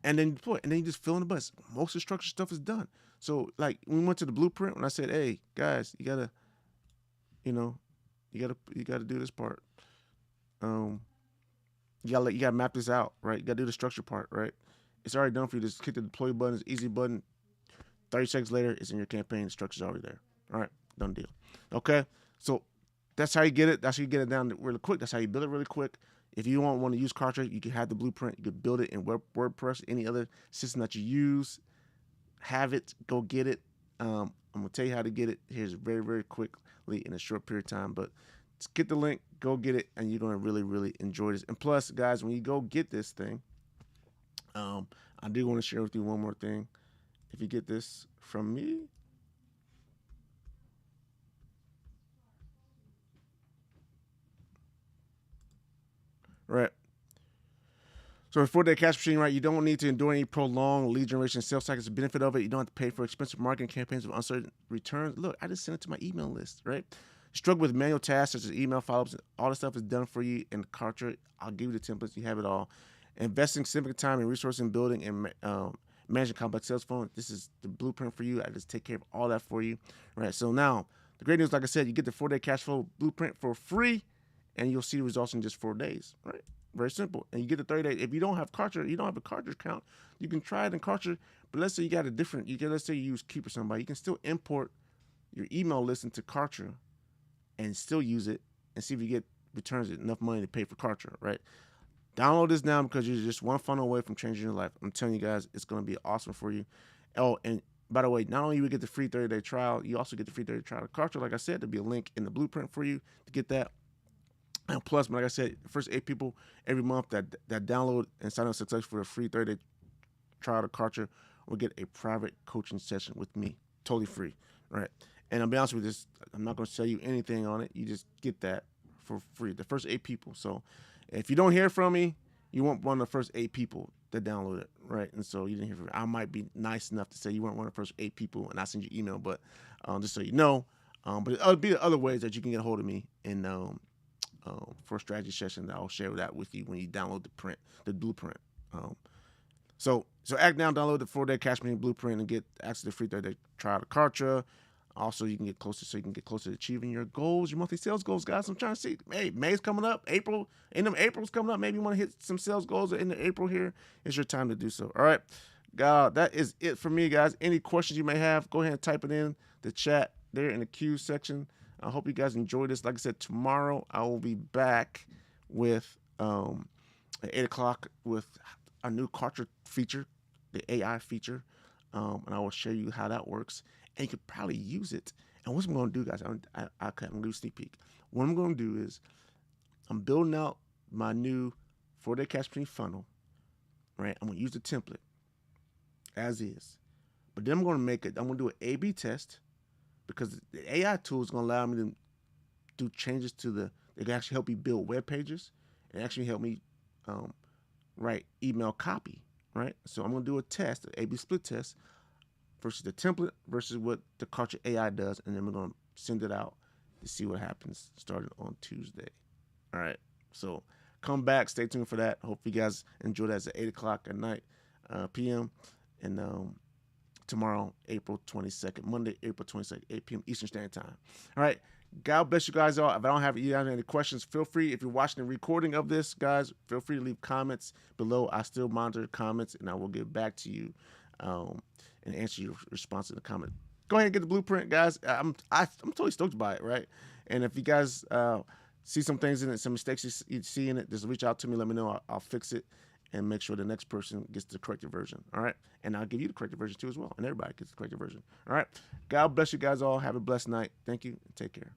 And then you just fill in the butts. Most of the structured stuff is done. So like when we went to the blueprint, when I said, "Hey guys, you gotta do this part. You gotta map this out, right? You gotta do the structure part, right? It's already done for you. Just click the deploy button. It's easy button. 30 seconds later, it's in your campaign. The structure's already there. All right, done deal. Okay, so that's how you get it. That's how you get it down really quick. That's how you build it really quick. If you don't want to use Kartra, you can have the blueprint. You can build it in WordPress, any other system that you use. Have it. Go get it. I'm gonna tell you how to get it. Here's very quickly in a short period of time. But just get the link. Go get it, and you're gonna really enjoy this. And plus, guys, when you go get this thing, I do want to share with you one more thing. If you get this from me, right? So for 4-Day Cash Machine, right, you don't need to endure any prolonged lead generation sales cycles. The benefit of it, you don't have to pay for expensive marketing campaigns with uncertain returns. Look, I just sent it to my email list, right? Struggle with manual tasks such as email follow-ups. All the stuff is done for you in Kartra. I'll give you the templates. You have it all. Investing significant time and resources in building and managing complex sales funnels. This is the blueprint for you. I just take care of all that for you. Right. So now The great news, like I said, you get the 4-day cash flow blueprint for free, and you'll see the results in just 4 days. Right? Very simple. And you get the 30 days. If you don't have Kartra, you don't have a Kartra account, you can try it in Kartra. But let's say you got a different. Let's say you use Keep or somebody. You can still import your email list into Kartra and still use it and see if you get returns enough money to pay for Kartra. Right? Download this now because you're just one funnel away from changing your life. I'm telling you guys, it's going to be awesome for you. Oh, and by the way, not only you get the free 30-day trial, you also get the free 30-day trial of Kartra. Like I said, there'll be a link in the blueprint for you to get that. And plus, like I said, the first 8 people every month that download and sign up success for a free 30-day trial of Kartra will get a private coaching session with me, totally free, right? And I'll be honest with you, I'm not going to sell you anything on it. You just get that for free, the first 8 people. So if you don't hear from me, you weren't one of the first 8 people that download it, right? And so you didn't hear from me. I might be nice enough to say you weren't one of the first 8 people, and I send you email, but just so you know. But it'll be other ways that you can get a hold of me and for a strategy session that I'll share that with you when you download the blueprint. So act now, download the 4-day cash money blueprint and get access to the free 30-day trial of Kartra. Also, you can get closer to achieving your goals, your monthly sales goals, guys. I'm trying to see. Hey, May's coming up. April's coming up. Maybe you want to hit some sales goals in the April here. It's your time to do so. All right. God, that is it for me, guys. Any questions you may have, go ahead and type it in the chat there in the Q section. I hope you guys enjoyed this. Like I said, tomorrow I will be back with at 8 o'clock with a new Kartra feature, the AI feature, and I will show you how that works. And you could probably use it. And what I'm going to do, guys, I'm going to do a sneak peek. What I'm going to do is I'm building out my new 4-day cash money funnel, right? I'm going to use the template as is. But then I'm going to do an A/B test because the AI tool is going to allow me to do changes to it can actually help me build web pages and actually help me write email copy, right? So I'm going to do a test, an A/B split test, versus the template versus what the Kartra AI does, and then we're going to send it out to see what happens starting on Tuesday. All right, so come back, stay tuned for that. Hope you guys enjoy that. It's at 8 o'clock at night, p.m., and tomorrow, April 22nd, Monday, April 22nd, 8 p.m. Eastern Standard Time. All right, God bless you guys all. If I don't have you have any questions, feel free. If you're watching the recording of this, guys, feel free to leave comments below. I still monitor comments, and I will get back to you and answer your response in the comment. Go ahead and get the blueprint, guys. I'm totally stoked by it, right? And if you guys see some things in it, some mistakes you see in it, just reach out to me. Let me know. I'll fix it and make sure the next person gets the corrected version. All right, and I'll give you the corrected version too as well, and everybody gets the corrected version. All right. God bless you guys all. Have a blessed night. Thank you. And take care.